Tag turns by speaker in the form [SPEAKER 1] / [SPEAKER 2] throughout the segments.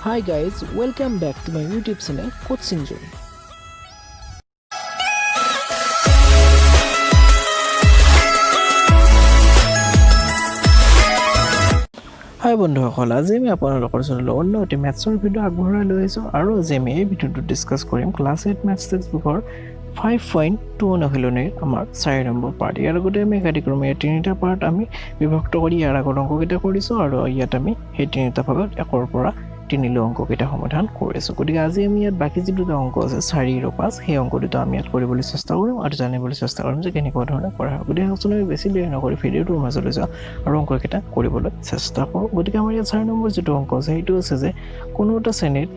[SPEAKER 1] Hi guys, welcome back to my YouTube channel Coaching Zone. হাই বন্ধুসকল, আজি আমি আপোনালোকৰ চেনেলত অন্য এটি মেথছৰ ভিডিঅ' আগবঢ়াই লৈ আহিছোঁ আৰু আজি আমি এই ভিডিঅ'টো ডিছকাছ কৰিম ক্লাছ 8 মেথছ টেক্সটবুকৰ 5.2 অনুশীলনীৰ আমাৰ 4 নম্বৰ পাৰ্ট। ইয়াৰ আগতে আমি একাধিক্ৰমে এই তিনিটা পাৰ্ট আমি বিভক্ত কৰি ইয়াৰ আগত অংককেইটা কৰিছোঁ আৰু ইয়াত আমি সেই তিনিটা ভাগত 1ৰ পৰা 3 লৈ অংককেইটা সমাধান কৰিছোঁ। গতিকে আজি আমি ইয়াত বাকী যি দুটা অংক আছে 4 আৰু 5 সেই অংক দুটা আমি ইয়াত কৰিবলৈ চেষ্টা কৰিম আৰু জানিবলৈ চেষ্টা কৰিম যে কেনেকুৱা ধৰণে কৰা হয়। গতিকে আমি বেছি দেৰি নকৰি ভিডিঅ'টোৰ মাজলৈ যাওঁ আৰু অংককেইটা কৰিবলৈ চেষ্টা কৰোঁ। গতিকে আমাৰ ইয়াত 4 নম্বৰ যিটো অংক আছে সেইটো আছে যে কোনো এটা শ্ৰেণীত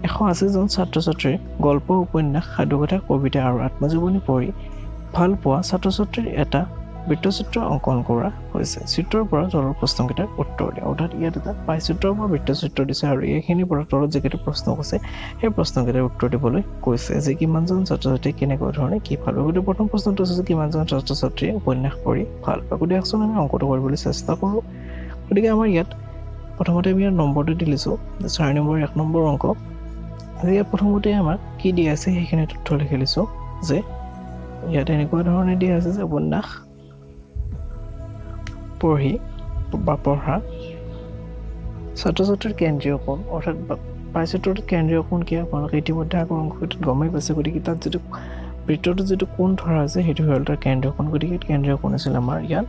[SPEAKER 1] 180 জন ছাত্ৰ ছাত্ৰীৰ গল্প, উপন্যাস, সাধুকথা, কবিতা আৰু আত্মজীৱনী পঢ়ি ভাল পোৱা ছাত্ৰ ছাত্ৰীৰ এটা বৃত্তচিত্ৰ অংকন কৰা হৈছে। চিত্ৰৰ পৰা তলৰ প্ৰশ্নকেইটাৰ উত্তৰ দিয়া। অৰ্থাৎ ইয়াত এটা চিত্ৰৰ পৰা বৃত্তচিত্ৰ দিছে আৰু এইখিনিৰ পৰা তলত যিকেইটা প্ৰশ্ন আছে সেই প্ৰশ্নকেইটাৰ উত্তৰ দিবলৈ কৈছে যে কিমানজন ছাত্ৰ ছাত্ৰী কেনেকুৱা ধৰণে কি ভাল পায়। গতিকে প্ৰথম প্ৰশ্নটো আছে যে কিমানজন ছাত্ৰ ছাত্ৰীয়ে উপন্যাস পঢ়ি ভাল পায়। গতিকে একচোন আমি অংকটো কৰিবলৈ চেষ্টা কৰোঁ। গতিকে আমাৰ ইয়াত প্ৰথমতে আমি ইয়াত নম্বৰটো দি লৈছোঁ 4 নম্বৰ 1 নম্বৰ অংক। ইয়াত প্ৰথমতে আমাক কি দিয়া আছে সেইখিনি তথ্য লিখি লৈছোঁ যে ইয়াত এনেকুৱা ধৰণে দিয়া আছে যে উপন্যাস পঢ়ি বা পঢ়া ছাত্ৰ ছাত্ৰীৰ কেন্দ্ৰীয় কোণ, অৰ্থাৎ পাইচিত্ৰৰ কেন্দ্ৰীয় কোণ কি আপোনালোকে ইতিমধ্যে আগৰ অংশটোত গমেই পাইছে। গতিকে তাত যিটো বৃত্তটো যিটো কোণ ধৰা আছে সেইটো হ'ল তাৰ কেন্দ্ৰীয় কোণ। গতিকে কেন্দ্ৰীয় কোণ আছিল আমাৰ ইয়াত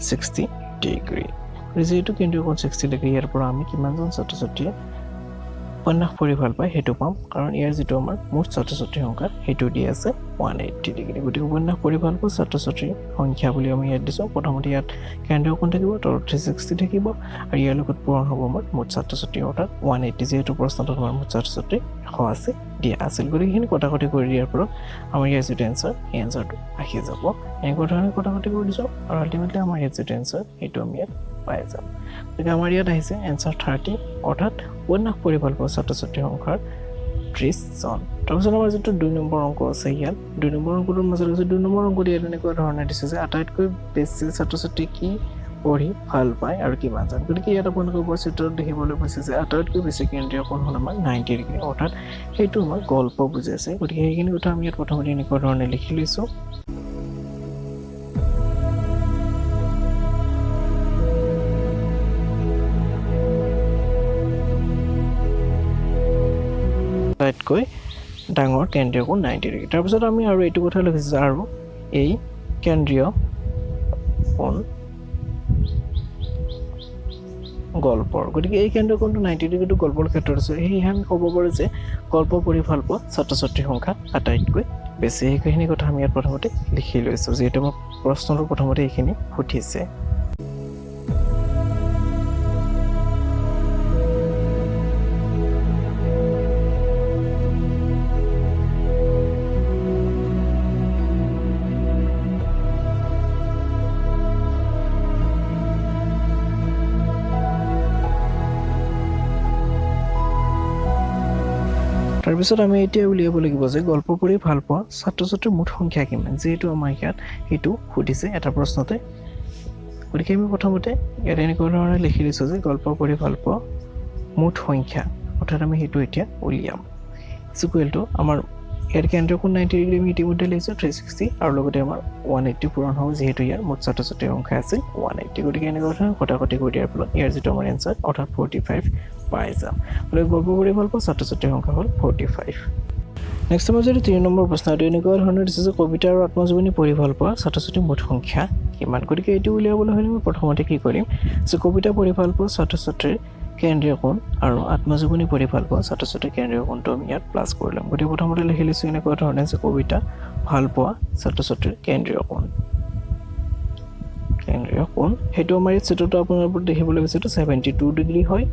[SPEAKER 1] 60 ডিগ্ৰী। গতিকে যিহেতু কেন্দ্ৰীয় কোণ 60 ডিগ্ৰী, ইয়াৰ পৰা আমি কিমানজন ছাত্ৰ ছাত্ৰীয়ে উপন্যাস পঢ়ি ভাল পায় সেইটো পাম, কাৰণ ইয়াৰ যিটো আমাৰ মুঠ ছাত্ৰ ছাত্ৰীৰ সংখ্যা সেইটো দি আছে 180 ডিগ্ৰী। গতিকে উপন্যাস পঢ়ি ভাল পোৱা ছাত্ৰ ছাত্ৰীৰ সংখ্যা বুলি আমি ইয়াত দিছোঁ। প্ৰথমতে ইয়াত কেন্দ্ৰীয় কোণ থাকিব, তলত 360 থাকিব আৰু ইয়াৰ লগত পূৰণ হ'ব আমাৰ মুঠ ছাত্ৰ ছাত্ৰী, অৰ্থাৎ 180। যিহেতু প্ৰশ্নটোত আমাৰ মুঠ ছাত্ৰ ছাত্ৰী 180 দিয়া আছিল। গতিকে সেইখিনি কটাকটি কৰি দিয়াৰ ফলত আমাৰ ইয়াৰ যিটো এনচাৰ সেই এনচাৰটো আহি যাব। এনেকুৱা ধৰণে কটাকটি কৰি দিছোঁ আৰু আল্টিমেটলি আমাৰ ইয়াত যিটো এনচাৰ সেইটো আমি ইয়াত পাই যাম। গতিকে আমাৰ ইয়াত আহিছে এনচাৰ 30, অৰ্থাৎ উপন্যাস পঢ়ি ভাল পোৱা ছাত্ৰ ছাত্ৰীৰ সংখ্যাৰ 30 জন। তাৰপিছত আমাৰ যিটো 2 নম্বৰ অংক আছে ইয়াত 2 নম্বৰ অংকটোৰ মাজত আছে 2 নম্বৰ অংকটো ইয়াত এনেকুৱা ধৰণে দিছে যে আটাইতকৈ বেছি ছাত্ৰ ছাত্ৰী কি পঢ়ি ভাল পায় আৰু কিমানজন। গতিকে ইয়াত আপোনালোকে ওপৰৰ চিত্ৰত দেখিবলৈ পাইছে যে আটাইতকৈ বেছি কেন্দ্ৰীয় কোণ হ'ল আমাৰ 90 ডিগ্ৰী, অৰ্থাৎ সেইটো আমাৰ গল্প বুজাইছে। গতিকে সেইখিনি কথা আমি ইয়াত প্ৰথমতে এনেকুৱা ধৰণে লিখি লৈছোঁ। আটাইতকৈ ডাঙৰ কেন্দ্ৰীয় কোণ 90 ডিগ্ৰী। তাৰপিছত আমি আৰু এইটো কথা লিখিছোঁ আৰু এই কেন্দ্ৰীয় কোণ গল্পৰ। গতিকে এই কেন্দ্ৰীয় কোণটো 90 ডিগ্ৰীটো গল্পৰ ক্ষেত্ৰত আছে। সেয়েহে আমি ক'ব পাৰোঁ যে গল্প পঢ়ি ভাল পোৱা ছাত্ৰ ছাত্ৰীৰ সংখ্যা আটাইতকৈ বেছি। সেইখিনি কথা আমি ইয়াত প্ৰথমতে লিখি লৈছোঁ, যিহেতু আমাক প্ৰশ্নটো প্ৰথমতে এইখিনি সুধিছে। তাৰপিছত আমি এতিয়া উলিয়াব লাগিব যে গল্প পঢ়ি ভাল পোৱা ছাত্ৰ ছাত্ৰীৰ মুঠ সংখ্যা কিমান, যিহেতু আমাৰ ইয়াত সেইটো সুধিছে এটা প্ৰশ্নতে। গতিকে আমি প্ৰথমতে ইয়াত এনেকুৱা ধৰণে লিখি দিছোঁ যে গল্প পঢ়ি ভাল পোৱা মুঠ সংখ্যা, অৰ্থাৎ আমি সেইটো এতিয়া উলিয়াম। ইকুৱেল টু আমাৰ ইয়াত কেন্দ্ৰীয় কোণ 90 ডিগ্ৰী আমি ইতিমধ্যে লিখিছোঁ 360 আৰু লগতে আমাৰ 180 পূৰণ হ'ব, যিহেতু ইয়াৰ মুঠ ছাত্ৰ ছাত্ৰীৰ সংখ্যা আছিল 180। গতিকে এনেকুৱা ধৰণে কটাকটি কৰি দিয়াৰ ফলত ইয়াৰ যিটো আমাৰ এনচাৰ অৰ্থাৎ 45 পাই যাম। গতিকে গল্প পঢ়ি ভাল পোৱা ছাত্ৰ ছাত্ৰীৰ সংখ্যা হ'ল 45। নেক্সট আমাৰ যদি 3 নম্বৰ প্ৰশ্নটো এনেকুৱা ধৰণৰ দিছে যে কবিতা আৰু আত্মজীৱনী পঢ়ি ভাল পোৱা ছাত্ৰ ছাত্ৰীৰ মুঠ সংখ্যা কিমান। গতিকে এইটো উলিয়াবলৈ হ'লে আমি প্ৰথমতে কি কৰিম যে কবিতা পঢ়ি ভাল পোৱা ছাত্ৰ ছাত্ৰীৰ কেন্দ্ৰীয় কোণ আৰু আত্মজীৱনী পঢ়ি ভাল পোৱা ছাত্ৰ ছাত্ৰীৰ কেন্দ্ৰীয় কোণটো আমি ইয়াত প্লাছ কৰি ল'ম। গতিকে প্ৰথমতে লিখি লৈছোঁ এনেকুৱা ধৰণে যে কবিতা ভাল পোৱা ছাত্ৰ ছাত্ৰীৰ কেন্দ্ৰীয় কোণ সেইটো আমাৰ ইয়াত চিত্ৰটো আপোনালোকৰ দেখিবলৈ পাইছে 72 ডিগ্ৰী হয়।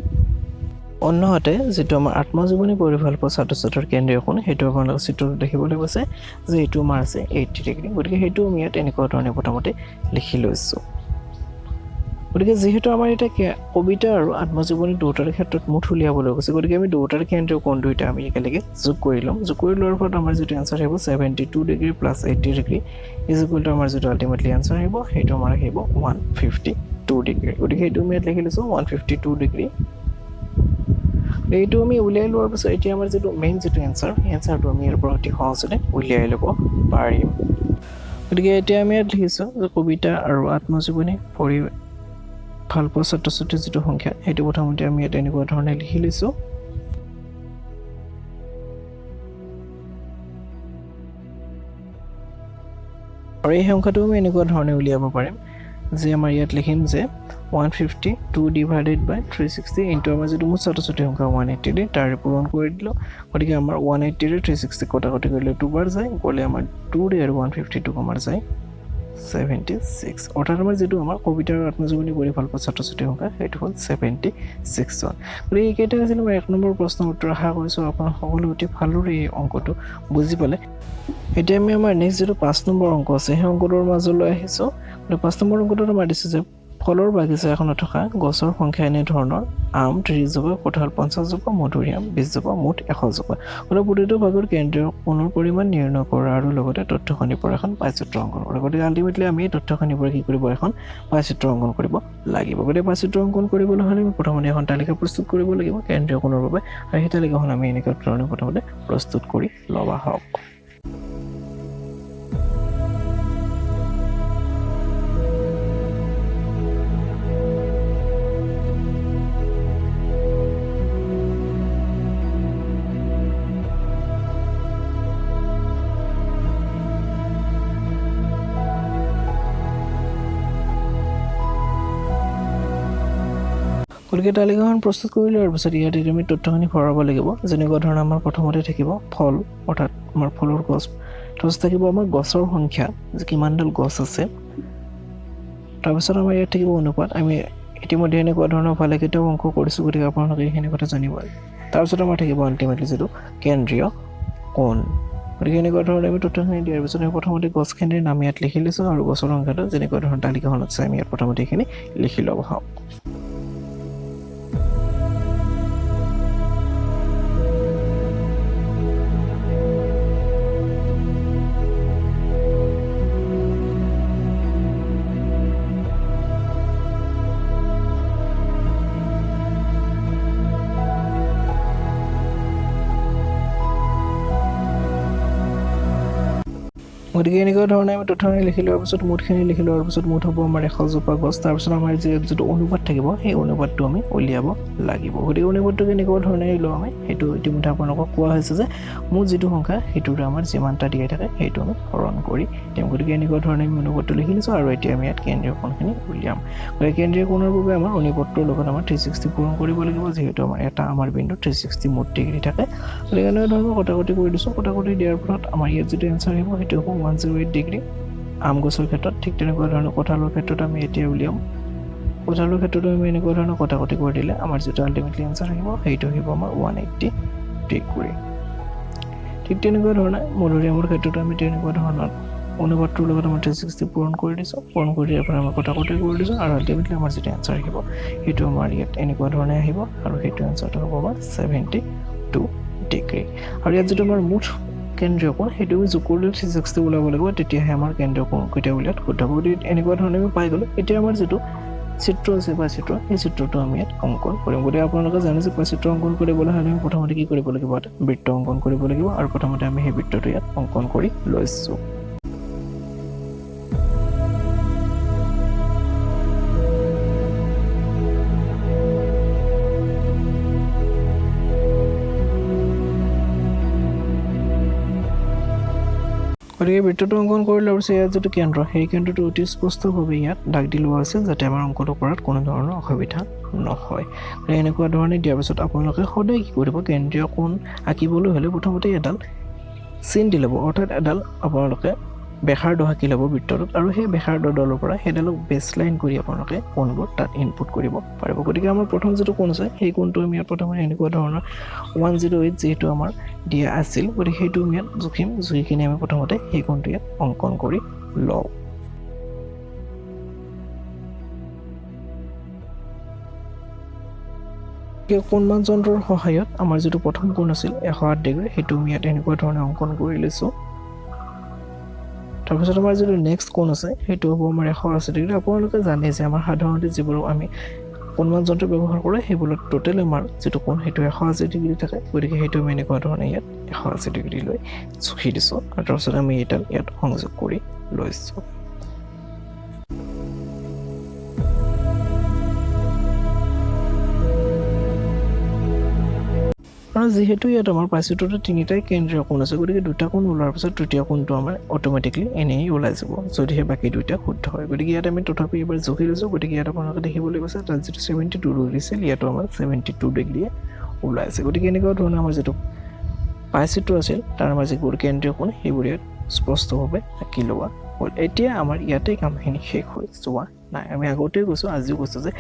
[SPEAKER 1] অন্যহাতে যিটো আমাৰ আত্মজীৱনী পঢ়ি ভাল পোৱা ছাত্ৰ ছাত্ৰীৰ কেন্দ্ৰীয় কোণ সেইটো আপোনালোকৰ চিত্ৰটো দেখিবলৈ পাইছে যে এইটো আমাৰ আছে 80 ডিগ্ৰী। গতিকে সেইটো আমি ইয়াত এনেকুৱা ধৰণে প্ৰথমতে লিখি লৈছোঁ। গতিকে যিহেতু আমাৰ এতিয়া কবিতা আৰু আত্মজীৱনী দুয়োটাৰ ক্ষেত্ৰত মুঠ উলিয়াবলৈ গৈছে, গতিকে আমি দুয়োটাৰ কেন্দ্ৰীয় কোণ দুয়োটা আমি একেলগে যোগ কৰি ল'ম। যোগ কৰি লোৱাৰ ফলত আমাৰ যিটো এনচাৰ আহিব 72 degree plus 80 degree equal to আমাৰ যিটো আল্টিমেটলি এনচাৰ আহিব সেইটো আমাৰ আহিব 152 ডিগ্ৰী। গতিকে সেইটো আমি ইয়াত লিখি লৈছোঁ 152 ডিগ্ৰী এইটো আমি উলিয়াই লোৱাৰ পিছত এতিয়া আমাৰ যিটো মেইন যিটো এনচাৰ সেই এনচাৰটো আমি ইয়াৰ পৰা অতি সহজতে উলিয়াই ল'ব পাৰিম গতিকে এতিয়া আমি ইয়াত লিখিছোঁ যে কবিতা আৰু আত্মজীৱনী পঢ়ি ভাল পোৱা ছাত্ৰ ছাত্ৰীৰ যিটো সংখ্যা সেইটো প্ৰথমতে আমি ইয়াত এনেকুৱা ধৰণে লিখি লৈছোঁ আৰু এই সংখ্যাটো আমি এনেকুৱা ধৰণে উলিয়াব পাৰিম যে আমাৰ ইয়াত লিখিম যে 152 ডিভাইডেড বাই 360 ইনটু আমাৰ যিটো মুঠ ছাত্ৰ ছাত্ৰীৰ সংখ্যা 180 তাৰে পূৰণ কৰি দিলোঁ গতিকে আমাৰ 180 ৰে 360 কটাকটি কৰিলে 2 বাৰ যায় গ'লে আমাৰ 2 ৰে আৰু 152 আমাৰ যায় 76 অৰ্থাৎ আমাৰ যিটো আমাৰ কবিতা আৰু আত্মজীৱনী পঢ়ি ভাল পোৱা ছাত্ৰ ছাত্ৰীৰ সংখ্যা সেইটো হ'ল 76 জন গতিকে এইকেইটা আছিল আমাৰ 1 নম্বৰ প্ৰশ্নৰ উত্তৰ আশা কৰিছোঁ আপোনালোক সকলোৱে অতি ভালদৰে এই অংকটো বুজি পালে এতিয়া আমি আমাৰ নেক্সট যিটো 5 নম্বৰ অংক আছে সেই অংকটোৰ মাজলৈ আহিছোঁ 5 নম্বৰ অংকটোত আমাৰ দিছে যে ফলৰ বাগিচা এখনত থকা গছৰ সংখ্যা এনে ধৰণৰ আম 30 জোপা কঁঠাল 50 জোপা মধুৰিআম 20 জোপা মুঠ 100 জোপা আৰু প্ৰতিটো ভাগৰ কেন্দ্ৰীয় কোণৰ পৰিমাণ নিৰ্ণয় কৰা আৰু লগতে তথ্যখনিৰ পৰা এখন পাইচিত্ৰ অংকন কৰা গতিকে আল্টিমেটলি আমি তথ্যখনিৰ পৰা কি কৰিব এখন পাইচিত্ৰ অংকন কৰিব লাগিব গতিকে পাইচিত্ৰ অংকন কৰিবলৈ হ'লে আমি প্ৰথমতে এখন তালিকা প্ৰস্তুত কৰিব লাগিব কেন্দ্ৰীয় কোণৰ বাবে আৰু সেই তালিকাখন আমি এনেকুৱা ধৰণে প্ৰথমতে প্ৰস্তুত কৰি লোৱা হওক গতিকে তালিকাখন প্ৰস্তুত কৰি লোৱাৰ পিছত ইয়াত আমি তথ্যখিনি ভৰাব লাগিব যেনেকুৱা ধৰণৰ আমাৰ প্ৰথমতে থাকিব ফল অৰ্থাৎ আমাৰ ফলৰ গছ তাৰপিছত থাকিব আমাৰ গছৰ সংখ্যা যে কিমানডাল গছ আছে তাৰপিছত আমাৰ ইয়াত থাকিব অনুপাত আমি ইতিমধ্যে এনেকুৱা ধৰণৰ ভালেকেইটাও অংক কৰিছোঁ গতিকে আপোনালোকে এইখিনি কথা জানিব তাৰপিছত আমাৰ থাকিব আল্টিমেটলি যিটো কেন্দ্ৰীয় কোণ গতিকে এনেকুৱা ধৰণে আমি তথ্যখিনি দিয়াৰ পিছত আমি প্ৰথমতে গছখিনিৰ নাম ইয়াত লিখি লৈছোঁ আৰু গছৰ সংখ্যাটো যেনেকুৱা ধৰণৰ তালিকাখনত আছে আমি ইয়াত প্ৰথমতে এইখিনি লিখি ল'ব হওক গতিকে এনেকুৱা ধৰণে আমি তথ্যখিনি লিখি লোৱাৰ পিছত মুঠখিনি লিখি লোৱাৰ পিছত মুঠ হ'ব আমাৰ 100 জোপা গছ তাৰপিছত আমাৰ যিটো অনুপাত থাকিব সেই অনুপাতটো আমি উলিয়াব লাগিব গতিকে অনুপাতটো কেনেকুৱা ধৰণে লওঁ আমি সেইটো ইতিমধ্যে আপোনালোকক কোৱা হৈছে যে মুঠ যিটো সংখ্যা সেইটোৰে আমাৰ যিমানটা দিয়া থাকে সেইটো আমি হৰণ কৰি দিম গতিকে এনেকুৱা ধৰণে আমি অনুপাতটো লিখি লৈছোঁ আৰু এতিয়া আমি ইয়াত কেন্দ্ৰীয় কোণখিনি উলিয়াম গতিকে কেন্দ্ৰীয় কোণৰ বাবে আমাৰ অনুপাতটোৰ লগত আমাৰ 360 পূৰণ কৰিব লাগিব যিহেতু আমাৰ এটা আমাৰ বিন্দু 360 মুঠ ডিগ্ৰী থাকে গতিকে এনেকুৱা ধৰণৰ কটাকটি কৰি দিছোঁ কটাকটি দিয়াৰ ফলত আমাৰ ইয়াত যিটো এনচাৰ আহিব সেইটো হ'ব 108 ডিগ্ৰী আম গছৰ ক্ষেত্ৰত ঠিক তেনেকুৱা ধৰণৰ কঁঠালৰ ক্ষেত্ৰত আমি এতিয়া উলিয়াম কঁঠালৰ ক্ষেত্ৰতো আমি এনেকুৱা ধৰণৰ কটাকটি কৰি দিলে আমাৰ যিটো আল্টিমেটলি এনচাৰ আহিব সেইটো আহিব আমাৰ 180 ডিগ্ৰী ঠিক তেনেকুৱা ধৰণে মধুৰিআমৰ ক্ষেত্ৰতো আমি তেনেকুৱা ধৰণৰ অনুপাতটোৰ লগত আমাৰ 360 পূৰণ কৰি দিছোঁ পূৰণ কৰি দিয়াৰ পৰা আমাৰ কটাকটি কৰি দিছোঁ আৰু আল্টিমেটলি আমাৰ যিটো এনচাৰ আহিব সেইটো আমাৰ ইয়াত এনেকুৱা ধৰণে আহিব আৰু সেইটো এনচাৰটো হ'ব আমাৰ 72 ডিগ্ৰী আৰু ইয়াত যিটো আমাৰ মুঠ কেন্দ্ৰীয় কোণ সেইটো যোগ কৰিলে 360 ওলাব লাগিব তেতিয়াহে আমাৰ কেন্দ্ৰীয় কোণ কেতিয়া উলিয়াত শুদ্ধ হ'ব এনেকুৱা ধৰণে আমি পাই গ'লোঁ এতিয়া আমাৰ যিটো চিত্ৰ আছে বা চিত্ৰ সেই চিত্ৰটো আমি ইয়াত অংকন কৰিম গতিকে আপোনালোকে জানে যে চিত্ৰ অংকন কৰিবলৈ হ'লে আমি প্ৰথমতে কি কৰিব লাগিব এটা বৃত্ত অংকন কৰিব লাগিব আৰু প্ৰথমতে আমি সেই বৃত্তটো ইয়াত অংকন কৰি লৈছোঁ গতিকে বৃত্তটো অংকন কৰি লোৱাৰ পিছত ইয়াত যিটো কেন্দ্ৰ সেই কেন্দ্ৰটো অতি স্পষ্টভাৱে ইয়াত দাগ দি লোৱা আছে যাতে আমাৰ অংকটো কৰাত কোনো ধৰণৰ অসুবিধা নহয় গতিকে এনেকুৱা ধৰণে দিয়াৰ পিছত আপোনালোকে সদায় কি কৰিব কেন্দ্ৰীয় কোণ আঁকিবলৈ হ'লে প্ৰথমতে এডাল চিন দি ল'ব অৰ্থাৎ এডাল আপোনালোকে বেখাৰ আঁকি ল'ব বৃত্তটোত আৰু সেই বেখাৰ ডালৰ পৰা সেইডালক বেছলাইন কৰি আপোনালোকে কোণবোৰ তাত ইনপুট কৰিব পাৰিব গতিকে আমাৰ প্ৰথম যিটো কোণ আছে সেই কোণটো আমি ইয়াত প্ৰথমে এনেকুৱা ধৰণৰ 108 যিহেতু আমাৰ দিয়া আছিল গতিকে সেইটো আমি ইয়াত জুখিম জুখিখিনি আমি প্ৰথমতে সেই কোণটো ইয়াত অংকন কৰি লওঁ কোণমাপ যন্ত্ৰৰ সহায়ত আমাৰ যিটো প্ৰথম কোণ আছিল 108 ডিগ্ৰী সেইটো আমি ইয়াত এনেকুৱা ধৰণে অংকন কৰি লৈছোঁ তাৰপিছত আমাৰ যিটো নেক্সট কোণ আছে সেইটো হ'ব আমাৰ 180 ডিগ্ৰী আপোনালোকে জানে যে আমাৰ সাধাৰণতে যিবোৰ আমি কোণমাত যন্ত্ৰ ব্যৱহাৰ কৰে সেইবোৰত টোটেল আমাৰ যিটো কোণ সেইটো 180 ডিগ্ৰী থাকে গতিকে সেইটো আমি এনেকুৱা ধৰণে ইয়াত 180 ডিগ্ৰী লৈ জুখি দিছোঁ আৰু তাৰপিছত আমি এইডাল ইয়াত সংযোগ কৰি লৈছোঁ আৰু যেহেতু ইয়াত আমাৰ পাইচিটোতে তিনিটাই কেন্দ্ৰীয় কোণ আছে গতিকে দুটা কোণ ওলোৱাৰ পিছত তৃতীয় কোণটো আমাৰ অটোমেটিকলি এনেই ওলাই যাব যদিহে বাকী দুটা শুদ্ধ হয় গতিকে ইয়াত আমি তথাপি এবাৰ জুখি লৈছোঁ গতিকে ইয়াত আপোনালোকে দেখিবলৈ গৈছে তাত যিটো 72 ডিগ্ৰী আছিল ইয়াতো আমাৰ 72 ডিগ্ৰীয়ে ওলাই আছে গতিকে এনেকুৱা ধৰণৰ আমাৰ যিটো পাইচিটো আছিল তাৰ আমাৰ যিবোৰ কেন্দ্ৰীয় কোণ সেইবোৰ ইয়াত স্পষ্টভাৱে আঁকি লোৱা হ'ল এতিয়া আমাৰ ইয়াতে কামখিনি শেষ হৈ যোৱা নাই আমি আগতেই কৈছোঁ আজিও কৈছোঁ যে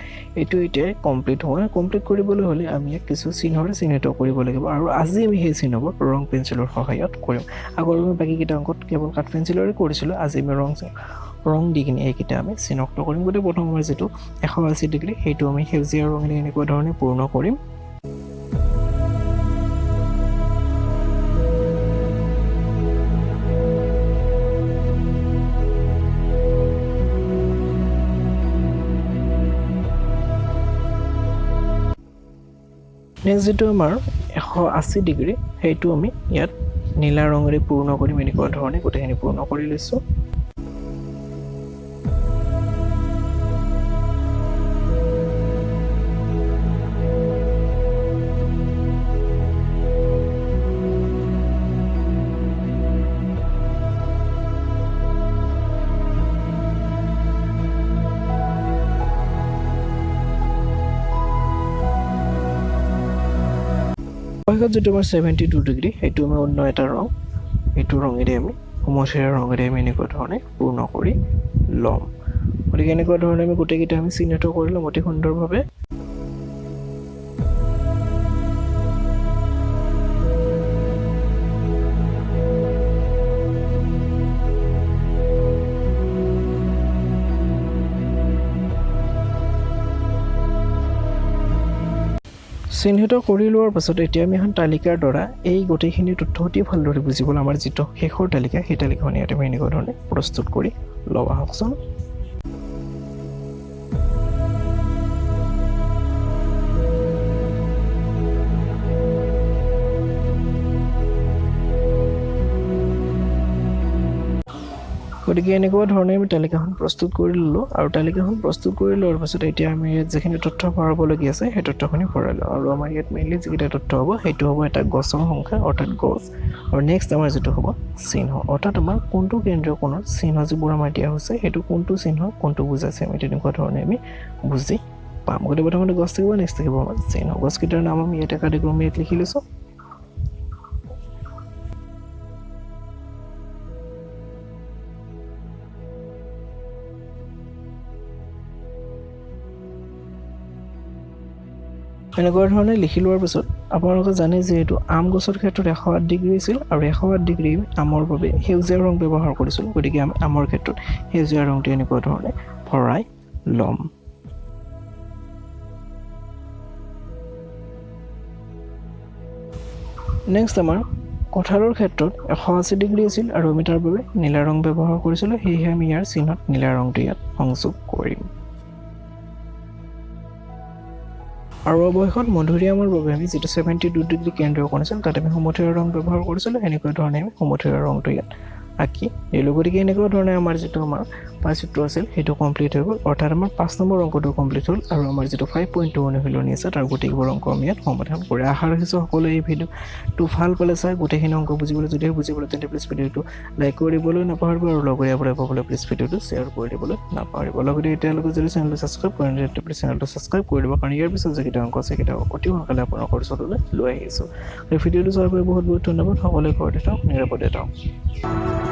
[SPEAKER 1] এইটো এতিয়া কমপ্লিট হোৱা কমপ্লিট কৰিবলৈ হ'লে আমি ইয়াক কিছু চিহ্নৰে চিহ্নিত কৰিব লাগিব আৰু আজি আমি সেই চিহ্নবোৰ ৰং পেঞ্চিলৰ সহায়ত কৰিম আগৰ আমি বাকীকেইটা অংকত কেৱল কাঠ পেঞ্চিলৰে কৰিছিলোঁ আজি আমি ৰং দি কিনে এইকেইটা আমি চিনাক্ত কৰিম গতিকে প্ৰথম আমাৰ যিটো 180 ডিগ্ৰী সেইটো আমি সেউজীয়া ৰঙেৰে এনেকুৱা ধৰণে পূৰ্ণ কৰিম নেক্সট যিটো আমাৰ 180 ডিগ্ৰী সেইটো আমি ইয়াত নীলা ৰঙেৰে পূৰ্ণ কৰিম এনেকুৱা ধৰণে গোটেইখিনি পূৰ্ণ কৰি লৈছোঁ যিটো আমাৰ 72 ডিগ্ৰী সেইটো আমি অন্য এটা ৰং এইটো ৰঙেৰে আমি সমচীয়া ৰঙেৰে আমি এনেকুৱা ধৰণে পূৰ্ণ কৰি ল'ম গতিকে এনেকুৱা ধৰণে আমি গোটেইকেইটা আমি চিহ্নিত কৰি ল'ম অতি সুন্দৰভাৱে চিহ্নিত কৰি লোৱাৰ পাছত এতিয়া আমি এখন তালিকাৰ দ্বাৰা এই গোটেইখিনি তথ্য অতি ভালদৰে বুজিবলৈ আমাৰ যিটো শেষৰ তালিকা সেই তালিকাখন ইয়াত আমি এনেকুৱা ধৰণে প্ৰস্তুত কৰি লওঁ আহকচোন গতিকে এনেকুৱা ধৰণে আমি তালিকাখন প্ৰস্তুত কৰি ল'লোঁ আৰু তালিকাখন প্ৰস্তুত কৰি লোৱাৰ পাছত এতিয়া আমি ইয়াত যিখিনি তথ্য ভৰাবলগীয়া আছে সেই তথ্যখিনি ভৰালোঁ আৰু আমাৰ ইয়াত মেইনলি যিকেইটা তথ্য হ'ব সেইটো হ'ব এটা গছৰ সংখ্যা অৰ্থাৎ গছ আৰু নেক্সট আমাৰ যিটো হ'ব চিহ্ন অৰ্থাৎ আমাৰ কোনটো কেন্দ্ৰীয় কোণৰ চিহ্ন যিবোৰ আমাৰ দিয়া হৈছে সেইটো কোনটো চিহ্ন কোনটো বুজাইছে আমি তেনেকুৱা ধৰণে আমি বুজি পাম গতিকে প্ৰথমতে গছ থাকিব নেক্সট থাকিব আমাৰ চিহ্ন গছকেইটাৰ নাম আমি ইয়াত একাধিক্ৰমে ইয়াত লিখি লৈছোঁ এনেকুৱা ধৰণে লিখি লোৱাৰ পিছত আপোনালোকে জানে যিহেতু আম গছৰ ক্ষেত্ৰত 108 ডিগ্ৰী আছিল আৰু 108 ডিগ্ৰী আমৰ বাবে সেউজীয়া ৰং ব্যৱহাৰ কৰিছিলোঁ গতিকে আমি আমৰ ক্ষেত্ৰত সেউজীয়া ৰংটো এনেকুৱা ধৰণে ভৰাই ল'ম নেক্সট আমাৰ কঁঠালৰ ক্ষেত্ৰত 180 ডিগ্ৰী আছিল আৰু আমি তাৰ বাবে নীলা ৰং ব্যৱহাৰ কৰিছিলোঁ সেয়েহে আমি ইয়াৰ চিহ্নত নীলা ৰংটো ইয়াত সংযোগ কৰিম আৰু অৱশেষত মধুৰিআমৰ বাবে আমি যিটো 72 ডিগ্ৰী কেন্দ্ৰীয় কোণ আছিল তাত আমি সমথিয়া ৰং ব্যৱহাৰ কৰিছিলোঁ এনেকুৱা ধৰণে আমি সমথিয়া ৰংটো ইয়াত আঁকি দিলোঁ গতিকে এনেকুৱা ধৰণে আমাৰ যিটো আমাৰ পাইচিত্ৰ আছিল সেইটো কমপ্লিট হৈ গ'ল অৰ্থাৎ আমাৰ 5 নম্বৰ অংকটো কমপ্লিট হ'ল আৰু আমাৰ যিটো 5.2 অনুশীলনী আছে তাৰ গোটেইবোৰ অংক আমি ইয়াত সমাধান কৰি আশা ৰাখিছোঁ সকলোৱে এই ভিডিঅ'টো ভাল পালে চাই গোটেইখিনি অংক বুজিবলৈ যদিহে বুজিবলৈ তেন্তে প্লিজ ভিডিঅ'টো লাইক কৰি দিবলৈ নাপাহৰিব আৰু লগৰীয়াবোৰে পাবলৈ প্লিজ ভিডিঅ'টো শ্বেয়াৰ কৰি দিবলৈ নাপাহৰিব লগতে এতিয়ালৈকে যদি চেনেলটো ছাবস্ক্ৰাইব কৰে তেন্তে প্লিজ চেনেলটো ছাবস্ক্ৰাইব কৰি দিব কাৰণ ইয়াৰ পিছত যিকেইটা অংক আছে সেইকেইটা অতি সোনকালে আপোনালোকৰ ওচৰলৈ লৈ আহিছোঁ এই ভিডিঅ'টো চোৱাৰ বাবে বহুত বহুত ধন্যবাদ সকলোৱে ঘৰতে থাকক নিৰাপদে থাকক